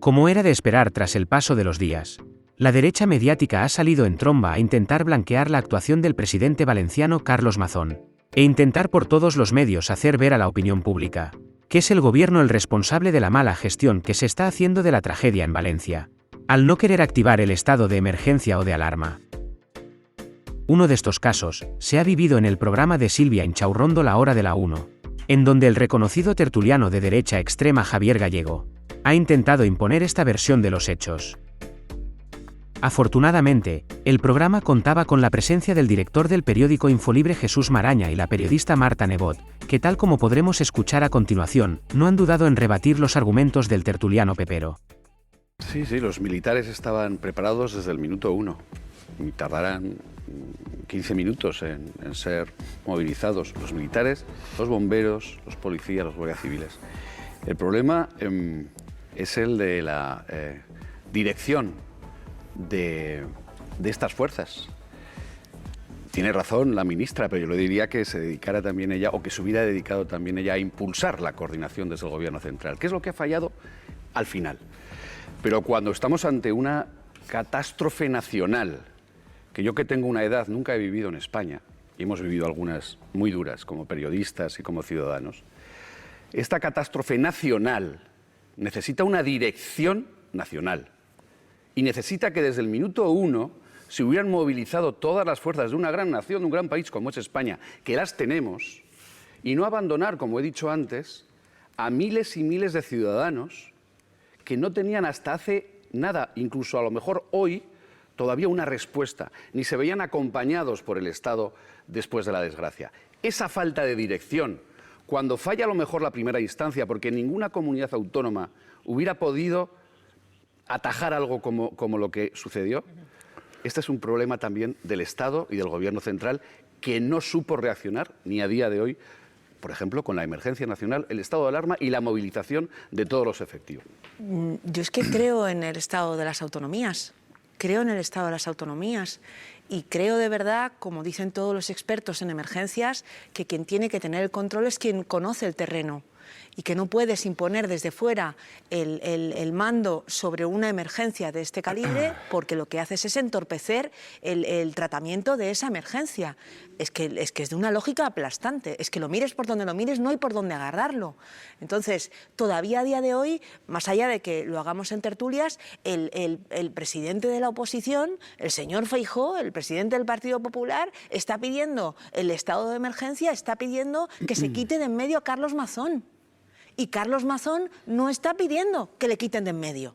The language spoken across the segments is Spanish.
Como era de esperar tras el paso de los días, la derecha mediática ha salido en tromba a intentar blanquear la actuación del presidente valenciano Carlos Mazón, e intentar por todos los medios hacer ver a la opinión pública que es el gobierno el responsable de la mala gestión que se está haciendo de la tragedia en Valencia, al no querer activar el estado de emergencia o de alarma. Uno de estos casos se ha vivido en el programa de Silvia Inchaurrondo La Hora de la 1, en donde el reconocido tertuliano de derecha extrema Javier Gallego ha intentado imponer esta versión de los hechos. Afortunadamente, el programa contaba con la presencia del director del periódico Infolibre Jesús Maraña y la periodista Marta Nebot, que tal como podremos escuchar a continuación, no han dudado en rebatir los argumentos del tertuliano pepero. Sí, los militares estaban preparados desde el minuto 1 y tardarán 15 minutos en ser movilizados los militares, los bomberos, los policías, los guardias civiles. El problema es el de la dirección de estas fuerzas. Tiene razón la ministra, pero yo le diría que se dedicara también ella, o que se hubiera dedicado también ella a impulsar la coordinación desde el gobierno central, que es lo que ha fallado al final. Pero cuando estamos ante una catástrofe nacional, que yo que tengo una edad nunca he vivido en España, y hemos vivido algunas muy duras como periodistas y como ciudadanos, esta catástrofe nacional necesita una dirección nacional. Y necesita que desde el minuto 1 se hubieran movilizado todas las fuerzas de una gran nación, de un gran país como es España, que las tenemos, y no abandonar, como he dicho antes, a miles y miles de ciudadanos que no tenían hasta hace nada, incluso a lo mejor hoy, todavía una respuesta, ni se veían acompañados por el Estado después de la desgracia. Esa falta de dirección, cuando falla a lo mejor la primera instancia, porque ninguna comunidad autónoma hubiera podido atajar algo como lo que sucedió, este es un problema también del Estado y del Gobierno central, que no supo reaccionar ni a día de hoy, por ejemplo, con la emergencia nacional, el estado de alarma y la movilización de todos los efectivos. Yo es que creo en el Estado de las autonomías. Creo en el Estado de las autonomías y creo de verdad, como dicen todos los expertos en emergencias, que quien tiene que tener el control es quien conoce el terreno y que no puedes imponer desde fuera el mando sobre una emergencia de este calibre, porque lo que haces es entorpecer el tratamiento de esa emergencia. Es que es de una lógica aplastante, es que lo mires por donde lo mires, no hay por dónde agarrarlo. Entonces, todavía a día de hoy, más allá de que lo hagamos en tertulias, el presidente de la oposición, el señor Feijóo, el presidente del Partido Popular, está pidiendo el estado de emergencia, está pidiendo que se quite de en medio a Carlos Mazón. Y Carlos Mazón no está pidiendo que le quiten de en medio.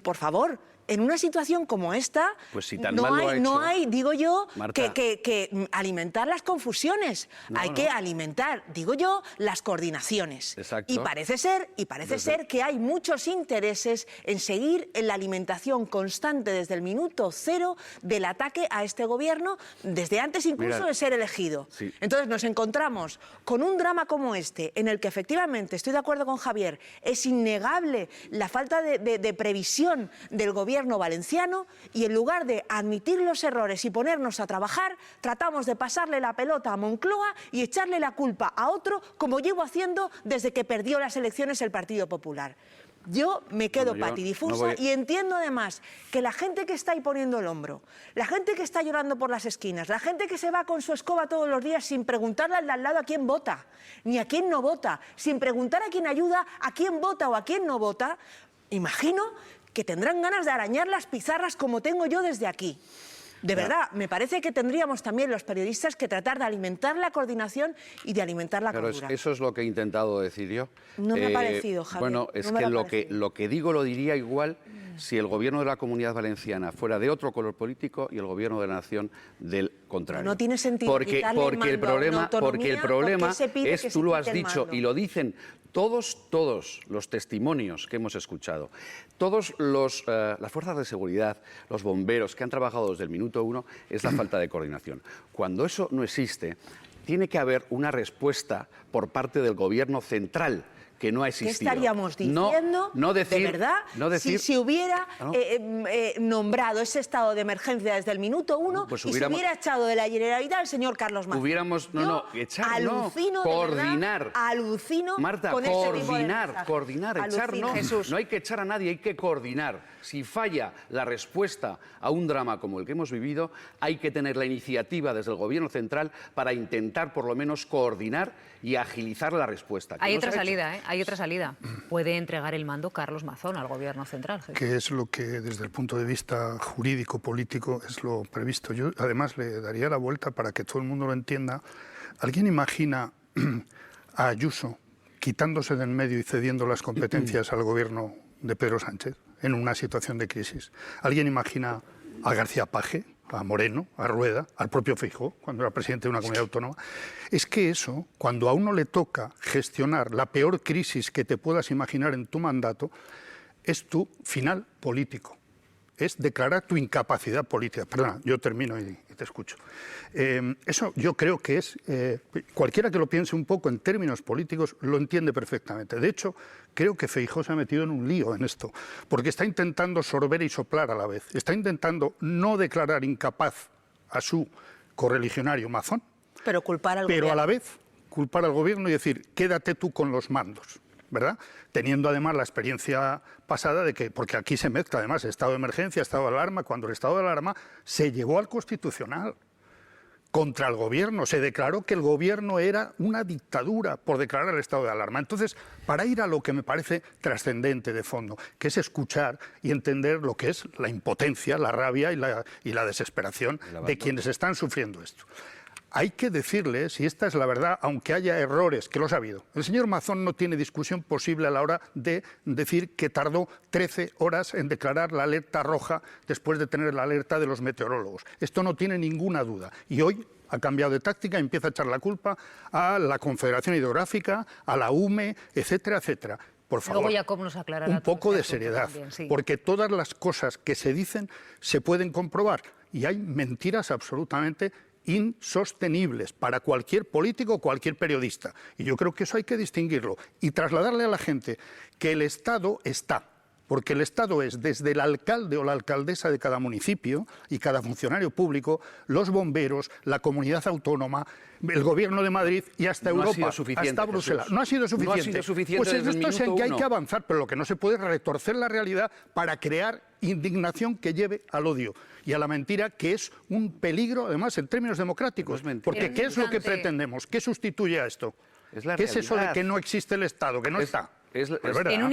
Por favor, en una situación como esta, pues si tan no hay, digo yo, Marta, que alimentar las confusiones. Hay que alimentar, digo yo, las coordinaciones. Exacto. Y parece ser que hay muchos intereses en seguir en la alimentación constante desde el minuto 0 del ataque a este gobierno, desde antes incluso de ser elegido. Sí. Entonces nos encontramos con un drama como este, en el que efectivamente, estoy de acuerdo con Javier, es innegable la falta de previsión del gobierno valenciano, y en lugar de admitir los errores y ponernos a trabajar, tratamos de pasarle la pelota a Moncloa y echarle la culpa a otro, como llevo haciendo desde que perdió las elecciones el Partido Popular. Yo me quedo patidifusa y entiendo además que la gente que está ahí poniendo el hombro, la gente que está llorando por las esquinas, la gente que se va con su escoba todos los días sin preguntarle al de al lado a quién vota, ni a quién no vota, sin preguntar a quién ayuda, a quién vota o a quién no vota, imagino que tendrán ganas de arañar las pizarras como tengo yo desde aquí. De verdad, me parece que tendríamos también los periodistas que tratar de alimentar la coordinación y de alimentar la cordura. Eso es lo que he intentado decir yo. No me ha parecido, Javier. Bueno, es que lo que digo lo diría igual si el gobierno de la Comunidad Valenciana fuera de otro color político y el gobierno de la Nación del contrario. No tiene sentido porque el problema es, tú lo has dicho y lo dicen todos los testimonios que hemos escuchado, todas las fuerzas de seguridad, los bomberos que han trabajado desde el minuto 1, es la falta de coordinación. Cuando eso no existe, tiene que haber una respuesta por parte del gobierno central, que no ha existido. ¿Qué estaríamos diciendo, no decir, de verdad, no decir, si se hubiera nombrado ese estado de emergencia desde el minuto 1 pues y se hubiera echado de la Generalitat al señor Carlos Mazón? Coordinar. Alucino, Marta, con coordinar, echar no. Jesús. No hay que echar a nadie, hay que coordinar. Si falla la respuesta a un drama como el que hemos vivido, hay que tener la iniciativa desde el Gobierno central para intentar por lo menos coordinar y agilizar la respuesta. Hay otra salida, hay otra salida. Puede entregar el mando Carlos Mazón al Gobierno central. Jesús. Que es lo que desde el punto de vista jurídico, político, es lo previsto. Yo además le daría la vuelta para que todo el mundo lo entienda. ¿Alguien imagina a Ayuso quitándose del medio y cediendo las competencias al gobierno de Pedro Sánchez en una situación de crisis? ¿Alguien imagina a García Paje, a Moreno, a Rueda, al propio Feijóo, cuando era presidente de una comunidad autónoma? Es que eso, cuando a uno le toca gestionar la peor crisis que te puedas imaginar en tu mandato, es tu final político. Es declarar tu incapacidad política. Perdona, yo termino y te escucho. Eso yo creo que es... cualquiera que lo piense un poco en términos políticos lo entiende perfectamente. De hecho, creo que Feijóo se ha metido en un lío en esto, porque está intentando sorber y soplar a la vez. Está intentando no declarar incapaz a su correligionario Mazón, pero culpar al pero gobierno. A la vez culpar al gobierno y decir, quédate tú con los mandos, ¿verdad? Teniendo además la experiencia pasada de que, porque aquí se mezcla además estado de emergencia, estado de alarma, cuando el estado de alarma se llevó al Constitucional contra el gobierno, se declaró que el gobierno era una dictadura por declarar el estado de alarma. Entonces, para ir a lo que me parece trascendente de fondo, que es escuchar y entender lo que es la impotencia, la rabia y la desesperación de quienes están sufriendo esto. Hay que decirles, y esta es la verdad, aunque haya errores, que los ha habido. El señor Mazón no tiene discusión posible a la hora de decir que tardó 13 horas en declarar la alerta roja después de tener la alerta de los meteorólogos. Esto no tiene ninguna duda. Y hoy ha cambiado de táctica y empieza a echar la culpa a la Confederación Hidrográfica, a la UME, etcétera, etcétera. Por favor, luego Jacob nos aclarará un poco de este asunto seriedad, también, sí. porque todas las cosas que se dicen se pueden comprobar y hay mentiras absolutamente insostenibles para cualquier político o cualquier periodista. Y yo creo que eso hay que distinguirlo y trasladarle a la gente que el Estado está, porque el Estado es desde el alcalde o la alcaldesa de cada municipio y cada funcionario público, los bomberos, la comunidad autónoma, el Gobierno de Madrid y hasta Europa, hasta Bruselas. Jesús. No ha sido suficiente. No ha sido suficiente pues desde esto es en que hay uno. que avanzar, pero lo que no se puede es retorcer la realidad para crear indignación que lleve al odio y a la mentira, que es un peligro, además, en términos democráticos. Porque ¿qué es lo que pretendemos? ¿Qué sustituye a esto? Es la ¿Qué es eso de realidad. que no existe el Estado, que no está? Es verdad.